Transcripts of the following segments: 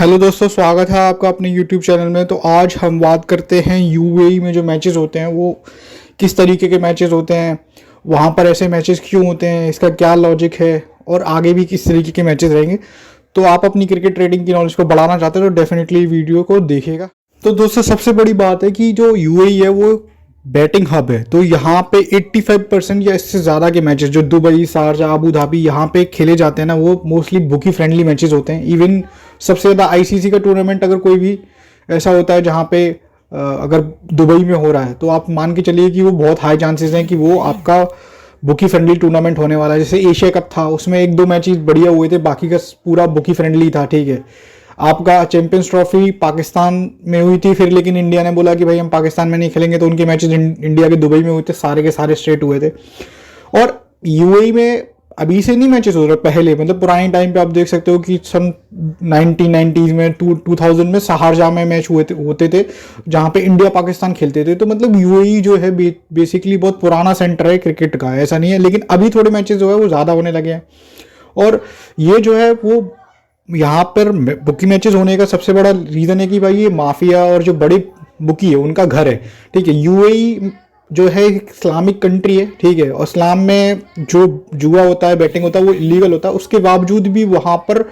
Hello दोस्तों, स्वागत है आपका अपने यूट्यूब चैनल में। तो आज हम बात करते हैं यूएई में जो मैचेस होते हैं वो किस तरीके के मैचेस होते हैं, वहाँ पर ऐसे मैचेस क्यों होते हैं, इसका क्या लॉजिक है और आगे भी किस तरीके के मैचेस रहेंगे। तो आप अपनी क्रिकेट ट्रेडिंग की नॉलेज को बढ़ाना चाहते हैं तो डेफिनेटली वीडियो को देखिएगा। तो दोस्तों, सबसे बड़ी बात है कि जो यूएई है वो बैटिंग हब है। तो यहाँ पे 85% या इससे ज़्यादा के मैचेस जो दुबई, शारजा, अबू धाबी यहाँ पे खेले जाते हैं ना, वो मोस्टली बुकी फ्रेंडली मैचेस होते हैं। इवन सबसे ज़्यादा आईसीसी का टूर्नामेंट अगर कोई भी ऐसा होता है जहाँ पे अगर दुबई में हो रहा है तो आप मान के चलिए कि वो बहुत हाई चांसेस हैं कि वो आपका बुकी फ्रेंडली टूर्नामेंट होने वाला है। जैसे एशिया कप था, उसमें एक दो मैचेस बढ़िया हुए थे, बाकी का पूरा बुकी फ्रेंडली था। ठीक है, आपका चैंपियंस ट्रॉफी पाकिस्तान में हुई थी, फिर लेकिन इंडिया ने बोला कि भाई हम पाकिस्तान में नहीं खेलेंगे, तो उनके मैचेस इंडिया के दुबई में हुए थे, सारे के सारे स्ट्रेट हुए थे। और यूएई में अभी से नहीं मैचेस हो रहे, पहले मतलब पुराने टाइम पे आप देख सकते हो कि सन 1990s में 2000 में शारजाह में मैच होते थे जहाँ पे इंडिया पाकिस्तान खेलते थे। तो मतलब यूएई जो है बेसिकली बहुत पुराना सेंटर है क्रिकेट का, ऐसा नहीं है। लेकिन अभी थोड़े मैचेस जो है वो ज़्यादा होने लगे हैं। और ये जो है वो यहाँ पर बुकी मैचेस होने का सबसे बड़ा रीज़न है कि भाई ये माफिया और जो बड़े बुकी है उनका घर है। ठीक है, यूएई जो है एक इस्लामिक कंट्री है। ठीक है, और इस्लाम में जो जुआ होता है, बैटिंग होता है, वो इलीगल होता है। उसके बावजूद भी वहाँ पर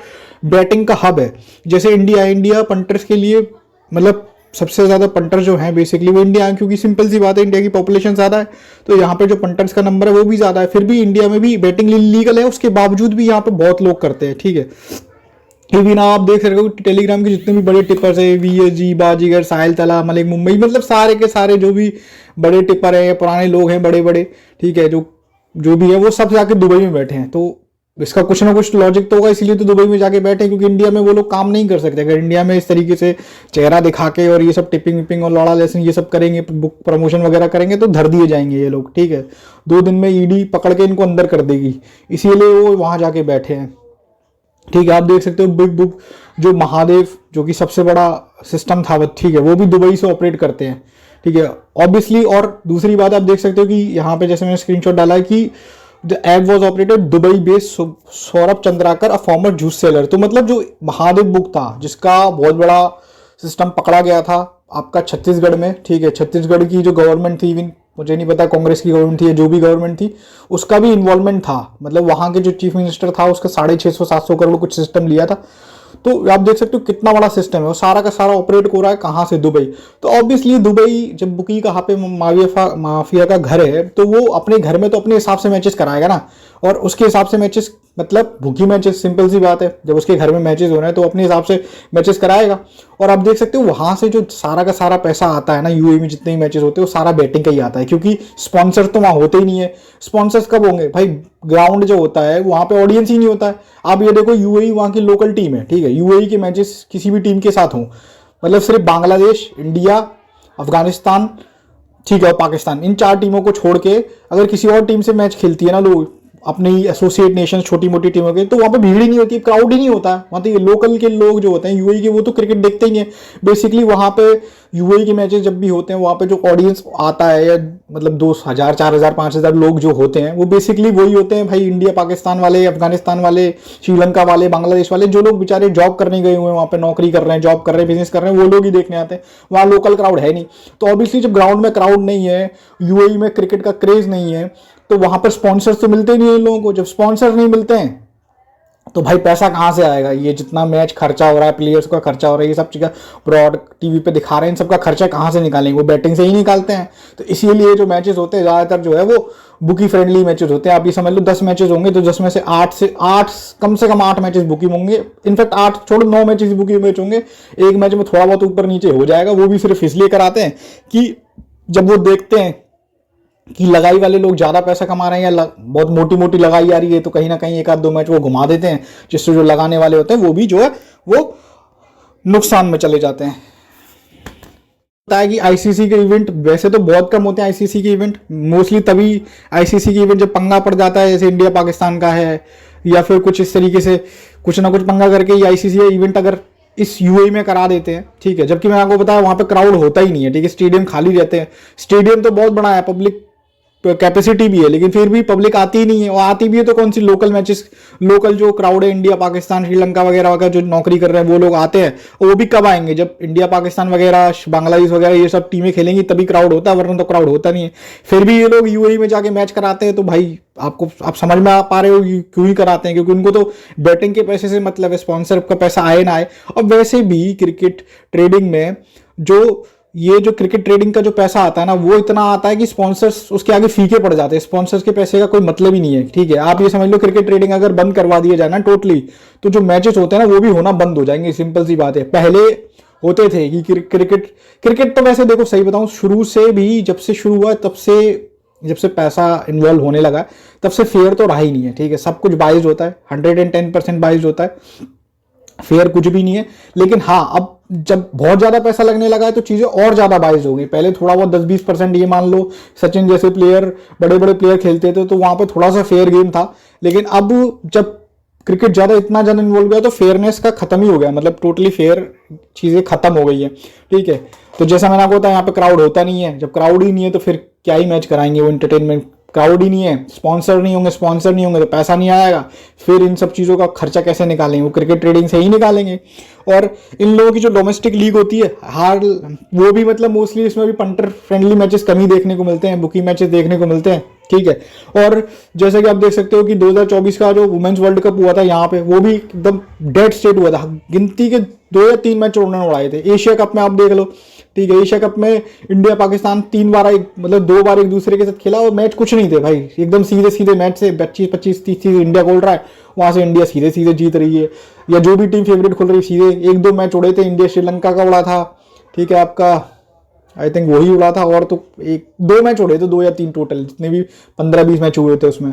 बैटिंग का हब है। जैसे इंडिया पंटर्स के लिए मतलब सबसे ज़्यादा पंटर जो हैं बेसिकली वो इंडिया है, क्योंकि सिंपल सी बात है, इंडिया की पॉपुलेशन ज़्यादा है तो यहाँ पे जो पंटर्स का नंबर है वो भी ज़्यादा है। फिर भी इंडिया में भी बैटिंग लीगल है, उसके बावजूद भी यहाँ पे बहुत लोग करते हैं। ठीक है, इवन आप देख सकते हो टेलीग्राम के जितने भी बड़े टिपर्स है, वीएसजी, बाजीगर, साहिल तला, मलिक मुंबई, मतलब सारे के सारे जो भी बड़े टिपर हैं, पुराने लोग हैं बड़े बड़े, ठीक है, जो जो भी है वो सब जाके दुबई में बैठे हैं। तो इसका कुछ ना कुछ लॉजिक तो होगा, इसीलिए तो दुबई में जाके बैठे हैं, क्योंकि इंडिया में वो लोग काम नहीं कर सकते। अगर इंडिया में इस तरीके से चेहरा दिखा के और ये सब टिपिंग विपिंग और लौड़ा लेसन ये सब करेंगे, बुक प्रमोशन वगैरह करेंगे तो धर दिए जाएंगे ये लोग। ठीक है, 2 दिन में ईडी पकड़ के इनको अंदर कर देगी, इसीलिए वो वहाँ जाके बैठे हैं। ठीक है, आप देख सकते हो बिग बुक जो महादेव जो कि सबसे बड़ा सिस्टम था, ठीक है, वो भी दुबई से ऑपरेट करते हैं। ठीक है, ऑब्वियसली। और दूसरी बात आप देख सकते हो कि यहाँ पे जैसे मैंने स्क्रीनशॉट डाला है कि the app was operated Dubai based Saurabh Chandrakar, a former juice seller. तो मतलब जो महादेव बुक था जिसका बहुत बड़ा सिस्टम पकड़ा गया था आपका छत्तीसगढ़ में। ठीक है, छत्तीसगढ़ की जो गवर्नमेंट थी, इवन मुझे नहीं पता कांग्रेस की गवर्नमेंट थी या जो भी गवर्नमेंट थी, उसका भी इन्वॉल्वमेंट था। मतलब वहाँ के जो चीफ मिनिस्टर था उसका 650-700 करोड़ कुछ सिस्टम लिया था। तो आप देख सकते हो कितना बड़ा सिस्टम है, वो सारा का सारा ऑपरेट हो रहा है कहाँ से, दुबई। तो ऑब्वियसली दुबई जब बुकी कहाँ पे माफिया का घर है तो वो अपने घर में तो अपने हिसाब से मैचेस कराएगा ना, और उसके हिसाब से मैचेस मतलब भूखी मैचेस, सिंपल सी बात है, जब उसके घर में मैचेस हो रहे हैं तो अपने हिसाब से मैचेस कराएगा। और आप देख सकते हो वहां से जो सारा का सारा पैसा आता है ना, यूएई में जितने भी मैचेस होते हैं वो सारा बैटिंग का ही आता है, क्योंकि स्पॉन्सर तो वहां होते ही नहीं है। स्पॉन्सर्स कब होंगे भाई, ग्राउंड जो होता है वहां पे ऑडियंस ही नहीं होता है। आप ये देखो, यूएई वहां की लोकल टीम है। ठीक है, यूएई के मैचेस किसी भी टीम के साथ हों, मतलब सिर्फ बांग्लादेश, इंडिया, अफगानिस्तान, ठीक है, और पाकिस्तान, इन 4 टीमों को छोड़ के अगर किसी और टीम से मैच खेलती है ना लोग, अपनी एसोसिएट नेशन छोटी मोटी टीमों के, तो वहां पे भीड़ ही नहीं होती, क्राउड ही नहीं होता है वहां। तो ये लोकल के लोग जो होते हैं यूएई के वो तो क्रिकेट देखते ही हैं बेसिकली। वहां पे यूएई के मैचेस जब भी होते हैं वहां पे जो ऑडियंस आता है, या मतलब 2,000, 4,000, 5,000 लोग जो होते हैं वो बेसिकली वही होते हैं भाई, इंडिया पाकिस्तान वाले, अफगानिस्तान वाले, श्रीलंका वाले, बांग्लादेश वाले, जो लोग बेचारे जॉब करने गए हुए हैं वहां पे, नौकरी कर रहे हैं, जॉब कर रहे हैं, बिजनेस कर रहे हैं, वो लोग ही देखने आते हैं। वहां लोकल क्राउड है नहीं। तो ऑब्वियसली जब ग्राउंड में क्राउड नहीं है, यूएई में क्रिकेट का क्रेज नहीं है, तो वहां पर स्पॉन्सर्स तो मिलते नहीं है इन लोगों को। जब स्पॉन्सर नहीं मिलते हैं तो भाई पैसा कहाँ से आएगा। ये जितना मैच खर्चा हो रहा है, प्लेयर्स का खर्चा हो रहा है, ये सब चीज़ें ब्रॉड टीवी पे दिखा रहे हैं, इन सबका खर्चा कहाँ से निकालेंगे, वो बैटिंग से ही निकालते हैं। तो इसीलिए जो मैचेस होते हैं ज़्यादातर जो है वो बुकी फ्रेंडली मैचेस होते हैं। आप ये समझ लो 10 मैचेस होंगे तो 10 में से 8 कम से कम 8 मैचेस बुकी होंगे। इनफैक्ट 8 छोड़ो, 9 मैचेस बुकी मैच होंगे। एक मैच में थोड़ा बहुत ऊपर नीचे हो जाएगा, वो भी सिर्फ इसलिए कराते हैं कि जब वो देखते हैं कि लगाई वाले लोग ज़्यादा पैसा कमा रहे हैं या बहुत मोटी मोटी लगाई आ रही है, तो कहीं ना कहीं 1-2 मैच वो घुमा देते हैं, जिससे जो लगाने वाले होते हैं वो भी जो है वो नुकसान में चले जाते हैं। पता है कि आईसीसी के इवेंट वैसे तो बहुत कम होते हैं। आईसीसी के इवेंट मोस्टली तभी आईसीसी के इवेंट जब पंगा पड़ जाता है, जैसे इंडिया पाकिस्तान का है या फिर कुछ इस तरीके से कुछ ना कुछ पंगा करके ये आईसीसी इवेंट अगर इस यूएई में करा देते हैं। ठीक है, जबकि मैं आपको बताया वहां पे क्राउड होता ही नहीं है। ठीक है, स्टेडियम खाली रहते हैं। स्टेडियम तो बहुत बड़ा है, पब्लिक कैपेसिटी भी है, लेकिन फिर भी पब्लिक आती ही नहीं है। और आती भी है तो कौन सी लोकल मैचेस, लोकल जो क्राउड है इंडिया पाकिस्तान श्रीलंका वगैरह वगैरह जो नौकरी कर रहे हैं वो लोग आते हैं। और वो भी कब आएंगे, जब इंडिया पाकिस्तान वगैरह बांग्लादेश वगैरह ये सब टीमें खेलेंगी तभी क्राउड होता है, वरना तो क्राउड होता नहीं है। फिर भी ये लोग यूएई में जाके मैच कराते हैं, तो भाई आप समझ में आ पा रहे हो क्यों ही कराते हैं, क्योंकि उनको तो बैटिंग के पैसे से मतलब है, स्पॉन्सर का पैसा आए ना आए। और वैसे भी क्रिकेट ट्रेडिंग में जो ये जो क्रिकेट ट्रेडिंग का जो पैसा आता है ना, वो इतना आता है कि स्पॉन्सर्स उसके आगे फीके पड़ जाते हैं। स्पॉन्सर्स के पैसे का कोई मतलब ही नहीं है, ठीक है। आप ये समझ लो क्रिकेट ट्रेडिंग अगर बंद करवा दिया जाए ना टोटली, तो जो मैचेस होते हैं ना वो भी होना बंद हो जाएंगे। सिंपल सी बात है। पहले होते थे कि क्रिकेट तो वैसे देखो सही बताऊं, शुरू से भी जब से शुरू हुआ जब से पैसा इन्वॉल्व होने लगा तब से फेयर तो रहा ही नहीं है, ठीक है। सब कुछ बाइज होता है, 110% बाइज होता है, फेयर कुछ भी नहीं है। लेकिन हाँ, अब जब बहुत ज्यादा पैसा लगने लगा है तो चीजें और ज्यादा बाइज हो गई। पहले थोड़ा बहुत 10-20% ये मान लो सचिन जैसे प्लेयर, बड़े बड़े प्लेयर खेलते थे तो वहां पे थोड़ा सा फेयर गेम था। लेकिन अब जब क्रिकेट इतना ज्यादा इन्वॉल्व गया तो फेयरनेस का खत्म ही हो गया, मतलब टोटली फेयर चीजें खत्म हो गई है, ठीक है। तो जैसा मैंने आपको बताया, यहाँ पे क्राउड होता नहीं है। जब क्राउड ही नहीं है तो फिर क्या ही मैच कराएंगे वो एंटरटेनमेंट। क्राउड ही नहीं है, स्पॉन्सर नहीं होंगे तो पैसा नहीं आएगा। फिर इन सब चीज़ों का खर्चा कैसे निकालेंगे, वो क्रिकेट ट्रेडिंग से ही निकालेंगे। और इन लोगों की जो डोमेस्टिक लीग होती है वो भी मतलब मोस्टली इसमें भी पंटर फ्रेंडली मैचेस कम ही देखने को मिलते हैं, बुकी मैचेस देखने को मिलते हैं, ठीक है। और जैसे कि आप देख सकते हो कि 2024 का जो वुमेन्स वर्ल्ड कप हुआ था यहाँ पे, वो भी एकदम डेड स्टेट हुआ था। गिनती के 2 या 3 मैच उन्होंने उड़ाए थे। एशिया कप में आप देख लो, ठीक है। एशिया कप में इंडिया पाकिस्तान 3 बार मतलब 2 बार एक दूसरे के साथ खेला और मैच कुछ नहीं थे भाई, एकदम सीधे सीधे मैच से 25-25-30 इंडिया खोल रहा है, वहां से इंडिया सीधे सीधे जीत रही है। या जो भी टीम फेवरेट खोल रही है सीधे 1-2 मैच उड़े थे। इंडिया श्रीलंका का उड़ा था, ठीक है, आपका आई थिंक वही उड़ा था। और तो 1-2 मैच उड़े थे, 2 या 3 टोटल, जितने भी 15-20 मैच हुए थे उसमें।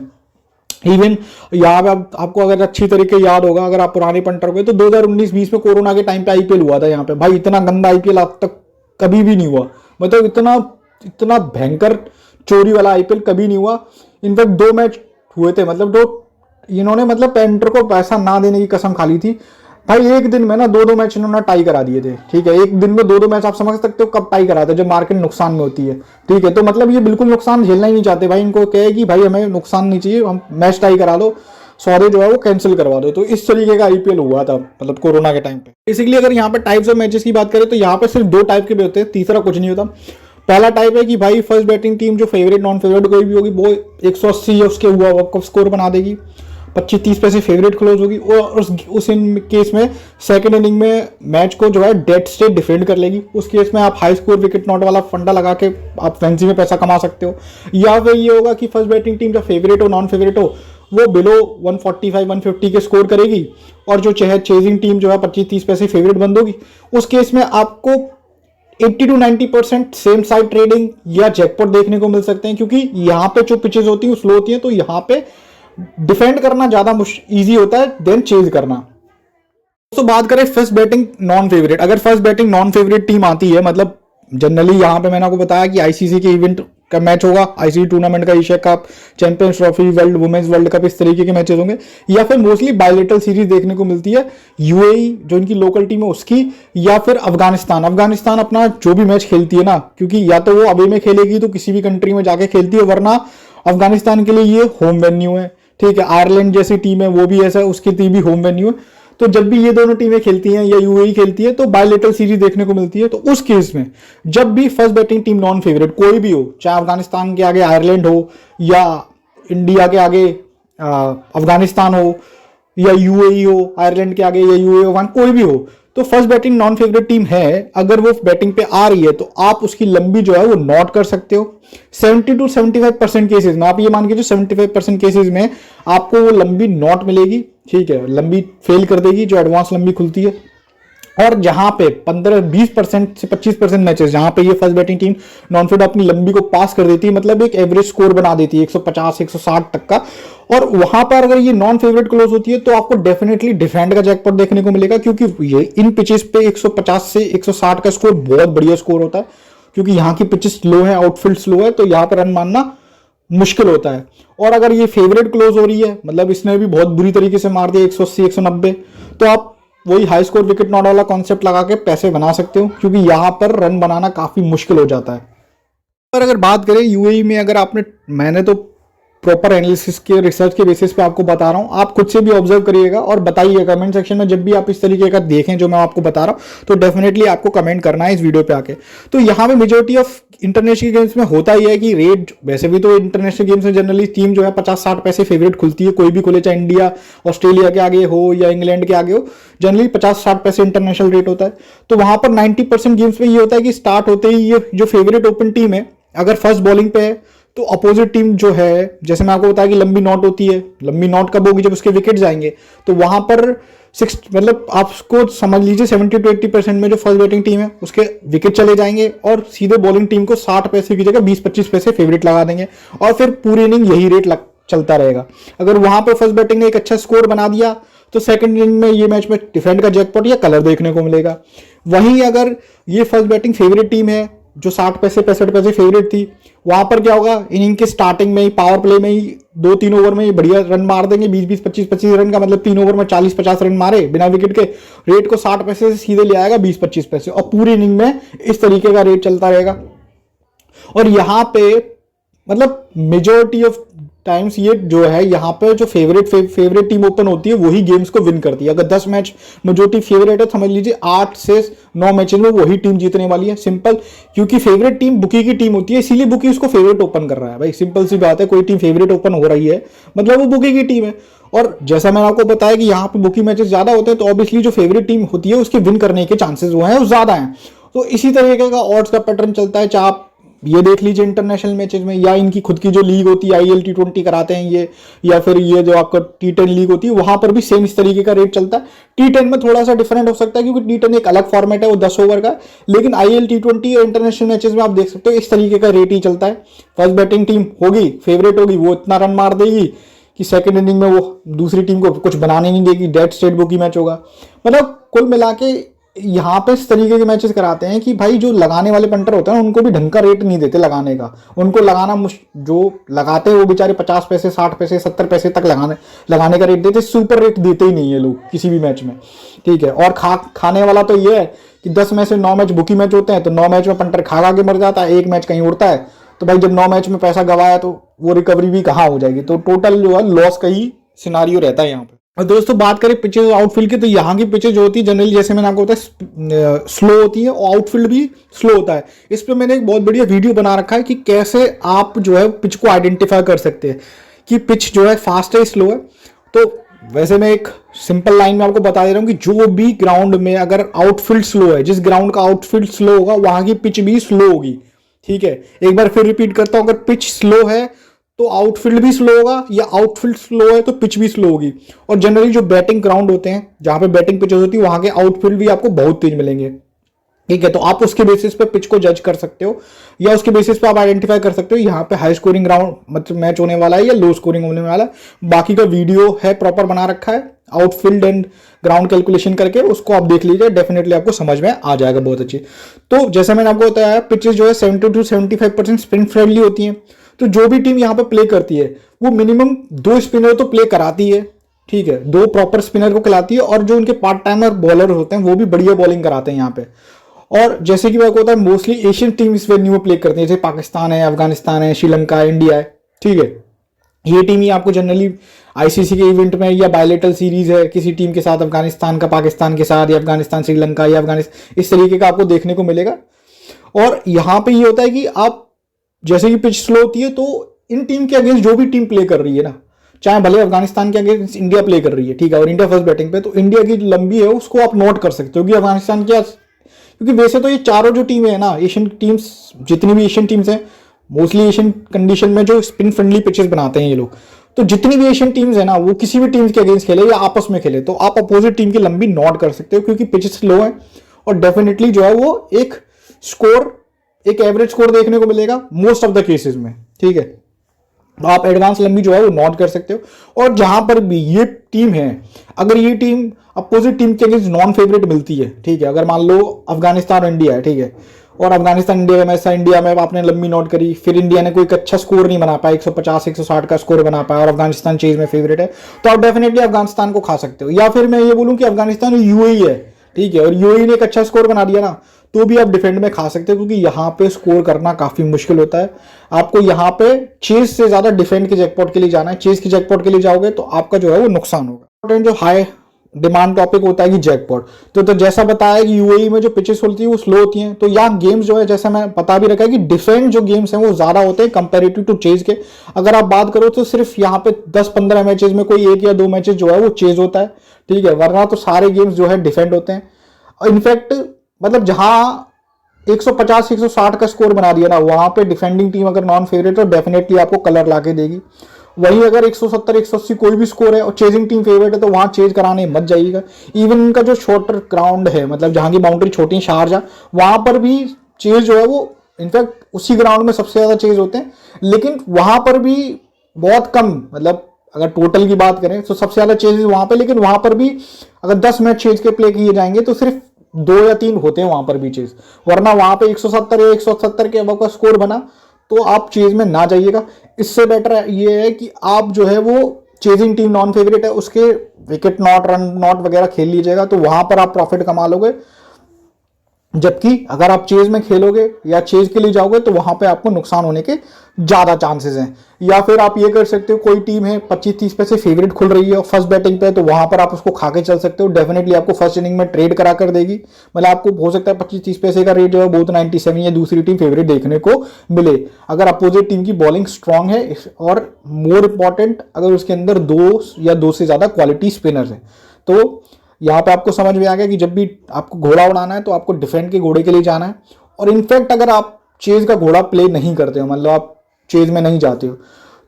इवन यहाँ पे आपको अगर अच्छी तरीके याद होगा, अगर आप पुराने पंटर हुए तो 2019-20 में कोरोना के टाइम पे आईपीएल हुआ था यहाँ पे। भाई इतना गंदा आईपीएल आज तक कभी भी नहीं हुआ, मतलब इतना भयंकर चोरी वाला आईपीएल कभी नहीं हुआ। इनफैक्ट 2 मैच हुए थे, मतलब इन्होंने मतलब पेंटर को पैसा ना देने की कसम खा ली थी भाई। एक दिन में ना 2-2 मैच इन्होंने टाई करा दिए थे, ठीक है। एक दिन में 2-2 मैच, आप समझ सकते हो कब टाई कराते हैं, जब मार्केट नुकसान में होती है, ठीक है। तो मतलब ये बिल्कुल नुकसान झेलना ही नहीं चाहते भाई। इनको कहे कि भाई हमें नुकसान नहीं चाहिए, हम मैच टाई करा दो, सौदे जो है वो कैंसिल करवा दो। तो इस तरीके का आईपीएल हुआ था मतलब कोरोना के टाइम पे। बेसिकली अगर यहाँ पे टाइप्स ऑफ मैचेस की बात करें तो यहाँ पे सिर्फ 2 टाइप के भी होते हैं, तीसरा कुछ नहीं होता। पहला टाइप है कि भाई फर्स्ट बैटिंग टीम जो फेवरेट नॉन फेवरेट कोई भी होगी वो 180 या उसके हुआ स्कोर बना देगी, 25-30 पैसे फेवरेट क्लोज होगी। और उस केस में सेकंड इनिंग में मैच को जो है डेड स्टेट डिफेंड कर लेगी। उस केस में आप हाई स्कोर विकेट नॉट वाला फंडा लगा के आप फैंसी में पैसा कमा सकते हो। या फिर ये होगा कि फर्स्ट बैटिंग टीम जो फेवरेट हो नॉन फेवरेट हो वो बिलो 145-150 के स्कोर करेगी, और जो चेजिंग टीम जो है 25-30 पैसे फेवरेट बंद होगी। उस केस में आपको 80-90% सेम साइड ट्रेडिंग या जैकपॉट देखने को मिल सकते हैं, क्योंकि यहाँ पे जो पिचेस होती हैं स्लो होती हैं, तो यहाँ पे डिफेंड करना ज्यादा इजी होता है देन चेज करना। तो बात करें फर्स्ट बैटिंग नॉन फेवरेट, अगर first batting non favourite team आती है, मतलब जनरली यहाँ पे मैंने आपको बताया कि आईसीसी के इवेंट का मैच होगा, आईसीसी टूर्नामेंट का, Asia cup, champions trophy, world women's world cup, इस तरीके के मैचेस होंगे। या फिर मोस्टली बायलेटरल सीरीज देखने को मिलती है, यूएई जो इनकी लोकल टीम है उसकी, या फिर अफगानिस्तान अपना जो भी मैच खेलती है ना, क्योंकि या तो वो अवे में खेलेगी तो किसी भी कंट्री में जाके खेलती है, वरना अफगानिस्तान के लिए ये होम वेन्यू है, ठीक है। आयरलैंड जैसी टीम है वो भी ऐसा है, उसकी टीम भी होम वेन्यू है। तो जब भी ये दोनों टीमें खेलती हैं या यूएई खेलती है तो बायलेटरल सीरीज देखने को मिलती है। तो उस केस में जब भी first batting team non favourite कोई भी हो, चाहे अफगानिस्तान के आगे आयरलैंड हो, या इंडिया के आगे अफगानिस्तान हो, या यूएई हो आयरलैंड के आगे, या यूएई अफगान, कोई भी हो, तो first batting non favourite team है, अगर वो बैटिंग पे आ रही है तो आप उसकी लंबी जो है वो नॉट कर सकते हो। 70-75% केसेस में आप ये मान के जो 75% केसेस में आपको वो लंबी नॉट मिलेगी, ठीक है, लंबी फेल कर देगी जो एडवांस लंबी खुलती है। और जहां पे 15-20% से 25% मैचेस जहां पे ये first batting team non favourite अपनी लंबी को पास कर देती है, मतलब एक एवरेज स्कोर बना देती है 150-160 तक का, और वहां पर अगर ये नॉन फेवरेट क्लोज होती है तो आपको डेफिनेटली डिफेंड का जैकपॉट देखने को मिलेगा, क्योंकि ये इन पिचेस पे 150 से 160 का स्कोर बहुत बढ़िया स्कोर होता है, क्योंकि यहाँ की पिचेस स्लो है, आउटफील्ड स्लो है, तो यहाँ पर रन मारना मुश्किल होता है। और अगर ये फेवरेट क्लोज हो रही है, मतलब इसने भी बहुत बुरी तरीके से मार दिया 180-190, तो आप वही हाई स्कोर विकेट नॉट वाला कॉन्सेप्ट लगा के पैसे बना सकते हो, क्योंकि यहां पर रन बनाना काफी मुश्किल हो जाता है। पर अगर बात करें यूएई में, अगर आपने, मैंने तो प्रॉपर एनालिसिस के रिसर्च के बेसिस पे आपको बता रहा हूँ, आप खुद से भी ऑब्जर्व करिएगा और बताइए कमेंट सेक्शन में जब भी आप इस तरीके का देखें जो मैं आपको बता रहा हूँ, तो डेफिनेटली आपको कमेंट करना है इस वीडियो पे आके। तो यहाँ पे मेजोरिटी ऑफ इंटरनेशनल गेम्स में होता ही है कि रेट, वैसे भी तो इंटरनेशनल गेम्स में जनरली टीम जो है 50-60 पैसे फेवरेट खुलती है, कोई भी खुले, चाहे इंडिया ऑस्ट्रेलिया के आगे हो या इंग्लैंड के आगे हो, जनरली 50-60 पैसे इंटरनेशनल रेट होता है। तो वहां पर 90% गेम्स में ये होता है कि स्टार्ट होते ही ये जो फेवरेट ओपन टीम है अगर फर्स्ट बॉलिंग पे है तो अपोजिट टीम जो है, जैसे मैं आपको बताया कि लंबी नॉट होती है, लंबी नॉट कब होगी, जब उसके विकेट जाएंगे, तो वहां पर मतलब आपको समझ लीजिए 70 to 80% में जो फर्स्ट बैटिंग टीम है उसके विकेट चले जाएंगे और सीधे बॉलिंग टीम को 60 पैसे की जगह 20-25 पैसे फेवरेट लगा देंगे और फिर पूरी इनिंग यही रेट चलता रहेगा। अगर वहां पर फर्स्ट बैटिंग ने एक अच्छा स्कोर बना दिया तो सेकंड इनिंग में ये मैच में डिफेंड का जैकपॉट या कलर देखने को मिलेगा। वहीं अगर ये फर्स्ट बैटिंग फेवरेट टीम है जो 60 पैसे 65 पैसे फेवरेट थी, वहां पर क्या होगा, इनिंग के स्टार्टिंग में ही पावर प्ले में ही 2-3 ओवर में ही बढ़िया रन मार देंगे, 20-20 25-25 रन का मतलब 3 ओवर में 40-50 रन मारे बिना विकेट के, रेट को 60 पैसे से सीधे ले आएगा 20-25 पैसे और पूरी इनिंग में इस तरीके का रेट चलता रहेगा। और यहाँ पे मतलब मेजोरिटी ऑफ टाइम्स ये जो है यहाँ पे जो फेवरेट टीम ओपन होती है वही गेम्स को विन करती है। अगर 10 मैच मेजोरिटी फेवरेट है, समझ लीजिए 8 से 9 मैचेस में वही टीम जीतने वाली है। सिंपल, क्योंकि फेवरेट टीम बुकी की टीम होती है, इसीलिए बुकी उसको फेवरेट ओपन कर रहा है। भाई सिंपल सी बात है, कोई टीम फेवरेट ओपन हो रही है मतलब वो बुकी की टीम है। और जैसा मैंने आपको बताया कि यहाँ पे बुकी मैचेस ज्यादा होते हैं तो ऑब्वियसली जो फेवरेट टीम होती है उसके विन करने के चांसेस वो हैं वो ज्यादा हैं। तो इसी तरीके का ऑड्स का पैटर्न चलता है, चाहे आप ये देख लीजिए इंटरनेशनल मैचेस में या इनकी खुद की जो लीग होती है IL T20 कराते हैं ये, या फिर ये जो आपका T10 लीग होती है वहां पर भी सेम इस तरीके का रेट चलता है। T10 में थोड़ा सा डिफरेंट हो सकता है क्योंकि T10 एक अलग फॉर्मेट है, वो 10 ओवर का, लेकिन IL T20 और इंटरनेशनल मैचेस में आप देख सकते हो इस तरीके का रेट ही चलता है। फर्स्ट बैटिंग टीम होगी फेवरेट होगी, वो इतना रन मार देगी कि सेकेंड इनिंग में वो दूसरी टीम को कुछ बनाने नहीं देगी, डेड स्टेट बुकी मैच होगा। मतलब कुल मिला के यहाँ पे इस तरीके के मैचेस कराते हैं कि भाई जो लगाने वाले पंटर होते हैं उनको भी ढंग का रेट नहीं देते लगाने का, उनको लगाना जो लगाते हैं वो बेचारे 50 पैसे 60 पैसे 70 पैसे तक लगाने का रेट देते, सुपर रेट देते ही नहीं है लोग किसी भी मैच में, ठीक है। और खाने वाला तो ये है कि 10 में से 9 मैच बुकी मैच होते हैं तो 9 मैच में पंटर खा के मर जाता है, एक मैच कहीं उड़ता है, तो भाई जब 9 मैच में पैसा गवाया तो वो रिकवरी भी कहाँ हो जाएगी, तो टोटल जो है लॉस का ही सिनारियो रहता है यहाँ पे। और दोस्तों बात करें पिचेज आउटफील्ड की, तो यहाँ की पिचेज जो होती है जनरली जैसे मैंने आपको बताया स्लो होती है और आउटफील्ड भी स्लो होता है। इस पर मैंने एक बहुत बढ़िया वीडियो बना रखा है कि कैसे आप जो है पिच को आइडेंटिफाई कर सकते हैं कि पिच जो है फास्ट है स्लो है। तो वैसे मैं एक सिंपल लाइन में आपको बता दे रहा हूँ कि जो भी ग्राउंड में अगर आउटफील्ड स्लो है, जिस ग्राउंड का आउटफील्ड स्लो होगा वहां की पिच भी स्लो होगी, ठीक है। एक बार फिर रिपीट करता हूं, अगर पिच स्लो है तो आउटफील्ड भी स्लो होगा, या आउटफील्ड स्लो है तो पिच भी स्लो होगी। और जनरली जो बैटिंग ग्राउंड होते हैं जहां पे बैटिंग पिचेस होती है वहां के आउटफील्ड भी आपको बहुत तेज मिलेंगे, ठीक है। तो आप उसके बेसिस पे पिच को जज कर सकते हो या उसके बेसिस पे आप आइडेंटिफाई कर सकते हो यहाँ पे हाई स्कोरिंग ग्राउंड मतलब मैच होने वाला है या लो स्कोरिंग होने वाला है। बाकी का वीडियो है प्रॉपर बना रखा है आउटफील्ड एंड ग्राउंड कैलकुलेशन करके, उसको आप देख लीजिए, डेफिनेटली आपको समझ में आ जाएगा बहुत अच्छी। तो जैसा मैंने आपको बताया पिचेस जो है 70 to 75% स्पिन फ्रेंडली होती हैं। तो जो भी टीम यहाँ पे प्ले करती है वो मिनिमम 2 स्पिनर तो प्ले कराती है, ठीक है, 2 प्रॉपर स्पिनर को खिलाती है, और जो उनके पार्ट टाइमर बॉलर होते हैं वो भी बढ़िया बॉलिंग कराते हैं यहाँ पे। और जैसे कि मैं आपको बताया मोस्टली एशियन टीम इस वेन्यू में प्ले करती है, जैसे पाकिस्तान है, अफगानिस्तान है, श्रीलंका है, इंडिया है, ठीक है। ये टीम ही आपको जनरली ICC के इवेंट में या बायलेटरल सीरीज है किसी टीम के साथ, अफगानिस्तान का पाकिस्तान के साथ या अफगानिस्तान श्रीलंका या अफगानिस्तान, इस तरीके का आपको देखने को मिलेगा। और यहाँ पे ये होता है कि आप जैसे कि पिच स्लो होती है तो इन टीम के अगेंस्ट जो भी टीम प्ले कर रही है ना, चाहे भले अफगानिस्तान के अगेंस्ट इंडिया प्ले कर रही है, ठीक है, और इंडिया फर्स्ट बैटिंग पे, तो इंडिया की लंबी है उसको आप नोट कर सकते हो कि अफगानिस्तान क्या, क्योंकि वैसे तो ये चारों जो टीम है ना एशियन टीम्स, जितनी भी एशियन टीम्स हैं मोस्टली एशियन कंडीशन में जो स्पिन फ्रेंडली पिचेस बनाते हैं ये लोग, तो जितनी भी एशियन टीम्स है ना वो किसी भी टीम्स के अगेंस्ट खेले या आपस में खेले तो आप अपोजिट टीम की लंबी नोट कर सकते हो क्योंकि पिचेस स्लो है और डेफिनेटली जो है वो एक स्कोर, एक एवरेज स्कोर देखने को मिलेगा मोस्ट ऑफ द केसेस में, ठीक है। तो आप एडवांस लंबी जो है वो नोट कर सकते हो। और जहां पर भी ये टीम है, अगर ये टीम अपोजिट टीम के अगेंस्ट नॉन फेवरेट मिलती है, ठीक है, अगर मान लो अफगानिस्तान और इंडिया है, ठीक है, और अफगानिस्तान इंडिया में ऐसा, इंडिया में आपने लंबी नोट करी, फिर इंडिया ने कोई अच्छा स्कोर नहीं बना पाया, 150-160 का स्कोर बना पाया और अफगानिस्तान चेज में फेवरेट है, तो आप डेफिनेटली अफगानिस्तान को खा सकते हो। या फिर मैं ये बोलूं कि अफगानिस्तान यूएई है, ठीक है, और यूएई ने एक अच्छा स्कोर बना दिया ना, तो भी आप डिफेंड में खा सकते हो, क्योंकि यहाँ पे स्कोर करना काफी मुश्किल होता है। आपको यहाँ पे चेज से ज्यादा डिफेंड के जैकपॉट के लिए जाना है। चेज के जैकपॉट के लिए जाओगे तो आपका जो है वो नुकसान होगा। जो हाई डिमांड टॉपिक होता है कि जैकपॉट, तो जैसा बताया कि यूएई में जो पिचेस होती है वो स्लो होती हैं, तो यहाँ गेम्स जो है जैसा मैं बता भी रखा है कि डिफेंड जो गेम्स हैं वो ज्यादा होते हैं कंपेरेटिव टू चेज के। अगर आप बात करो तो सिर्फ यहाँ पे 10-15 मैचेस में कोई 1 या 2 मैचेस जो है वो चेज होता है, ठीक है, वरना तो सारे गेम्स जो है डिफेंड होते हैं। इनफैक्ट मतलब जहां 150-160 का स्कोर बना दिया ना, वहां पे डिफेंडिंग टीम अगर नॉन फेवरेट तो डेफिनेटली आपको कलर लाके देगी। वहीं अगर 170-180 कोई भी स्कोर है और चेजिंग टीम फेवरेट है तो वहां चेज कराने मत जाइएगा। इवन इनका जो शॉर्टर ग्राउंड है, मतलब जहां की बाउंड्री छोटी शारजा, वहां पर भी चेज जो है वो इनफैक्ट उसी ग्राउंड में सबसे ज्यादा चेज होते हैं, लेकिन वहां पर भी बहुत कम, मतलब अगर टोटल की बात करें तो सबसे ज्यादा चेजेस वहां पे, लेकिन वहां पर भी अगर 10 मैच चेज के प्ले किए जाएंगे तो सिर्फ 2 या 3 होते हैं वहां पर भी चेज, वरना वहां पे 170 या 170 के अबव का स्कोर बना तो आप चेज में ना जाइएगा। इससे बेटर ये है कि आप जो है वो चेजिंग टीम नॉन फेवरेट है उसके विकेट नॉट, रन नॉट वगैरह खेल लीजिएगा, तो वहां पर आप प्रॉफिट कमा लोगे। जबकि अगर आप चेज में खेलोगे या चेज के लिए जाओगे तो वहां पे आपको नुकसान होने के ज्यादा चांसेस हैं। या फिर आप ये कर सकते हो, कोई टीम है 25-30 पैसे फेवरेट खुल रही है और फर्स्ट बैटिंग पे, तो वहां पर आप उसको खा के चल सकते हो, डेफिनेटली आपको फर्स्ट इनिंग में ट्रेड करा कर देगी। मतलब आपको हो सकता है 25-30 पैसे का रेट जो है बहुत 97 या दूसरी टीम फेवरेट देखने को मिले, अगर अपोजिट टीम की बॉलिंग स्ट्रांग है और मोर इंपॉर्टेंट अगर उसके अंदर 2 या 2 से ज्यादा क्वालिटी स्पिनर्स है। तो यहाँ पे आपको समझ में आ गया कि जब भी आपको घोड़ा उड़ाना है तो आपको डिफेंड के घोड़े के लिए जाना है। और इनफैक्ट अगर आप चेज का घोड़ा प्ले नहीं करते हो, मतलब आप चेज में नहीं जाते हो,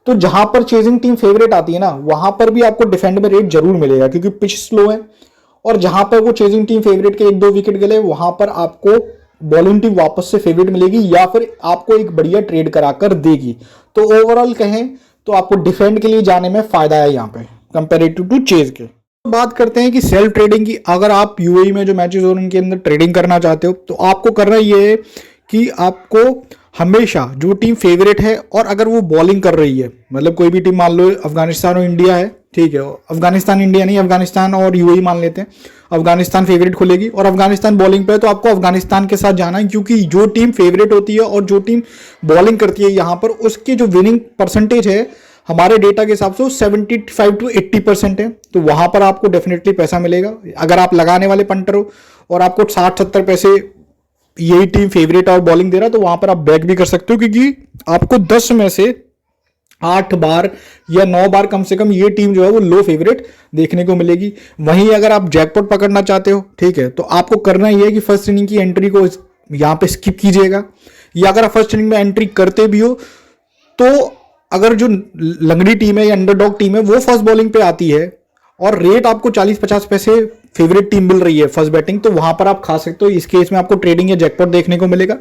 तो जहां पर चेजिंग टीम फेवरेट आती है ना, वहां पर भी आपको डिफेंड में रेट जरूर मिलेगा, क्योंकि पिच स्लो है। और जहां पर वो चेजिंग टीम फेवरेट के 1-2 विकेट गए, वहां पर आपको बॉलिंग टीम वापस से फेवरेट मिलेगी या फिर आपको एक बढ़िया ट्रेड कराकर देगी। तो ओवरऑल कहें तो आपको डिफेंड के लिए जाने में फायदा है यहाँ पे कंपेरेटिव टू चेज के। बात करते हैं कि सेल्फ ट्रेडिंग की। अगर आप यूएई में जो मैचेस हो उनके अंदर ट्रेडिंग करना चाहते हो तो आपको करना ये है कि आपको हमेशा जो टीम फेवरेट है और अगर वो बॉलिंग कर रही है, मतलब कोई भी टीम मान लो अफगानिस्तान और इंडिया है, ठीक है, अफगानिस्तान इंडिया नहीं, अफगानिस्तान और यूएई मान लेते हैं, अफगानिस्तान फेवरेट खुलेगी और अफगानिस्तान बॉलिंग पे है, तो आपको अफगानिस्तान के साथ जाना है, क्योंकि जो टीम फेवरेट होती है और जो टीम बॉलिंग करती है यहाँ पर उसकी जो विनिंग परसेंटेज है हमारे डेटा के हिसाब से 75 to 80% है, तो वहां पर आपको डेफिनेटली पैसा मिलेगा। अगर आप लगाने वाले पंटर हो और आपको 60-70 पैसे यही टीम फेवरेट और बॉलिंग दे रहा है, तो वहां पर आप बैक भी कर सकते हो, क्योंकि आपको 10 में से 8 बार या 9 बार कम से कम ये टीम जो है वो लो फेवरेट देखने को मिलेगी। वहीं अगर आप जैकपॉट पकड़ना चाहते हो, ठीक है, तो आपको करना ये है कि फर्स्ट इनिंग की एंट्री को यहाँ पे स्किप कीजिएगा, या अगर आप फर्स्ट इनिंग में एंट्री करते भी हो तो अगर जो लंगड़ी टीम है या अंडरडॉग टीम है वो फर्स्ट बॉलिंग पे आती है और रेट आपको 40-50 पैसे फेवरेट टीम मिल रही है फर्स्ट बैटिंग, तो वहां पर आप खा सकते हो। इस केस में आपको ट्रेडिंग या जैकपॉट देखने को मिलेगा।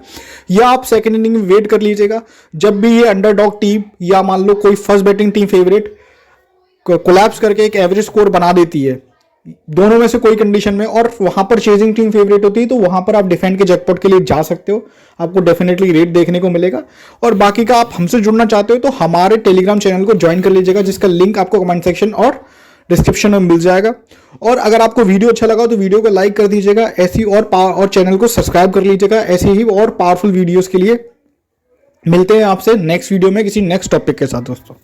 या आप सेकंड इनिंग में वेट कर लीजिएगा, जब भी ये अंडरडॉग टीम या मान लो कोई first batting team favourite collapse करके एक एवरेज स्कोर बना देती है, दोनों में से कोई कंडीशन में, और वहां पर चेजिंग टीम फेवरेट होती है, तो वहां पर आप डिफेंड के जैकपॉट के लिए जा सकते हो, आपको डेफिनेटली रेट देखने को मिलेगा। और बाकी का आप हमसे जुड़ना चाहते हो तो हमारे टेलीग्राम चैनल को ज्वाइन कर लीजिएगा, जिसका लिंक आपको कमेंट सेक्शन और डिस्क्रिप्शन में मिल जाएगा। और अगर आपको वीडियो अच्छा लगा तो वीडियो को लाइक कर दीजिएगा, ऐसी और चैनल को सब्सक्राइब कर लीजिएगा। ऐसे ही और पावरफुल वीडियोस के लिए मिलते हैं आपसे नेक्स्ट वीडियो में किसी नेक्स्ट टॉपिक के साथ दोस्तों।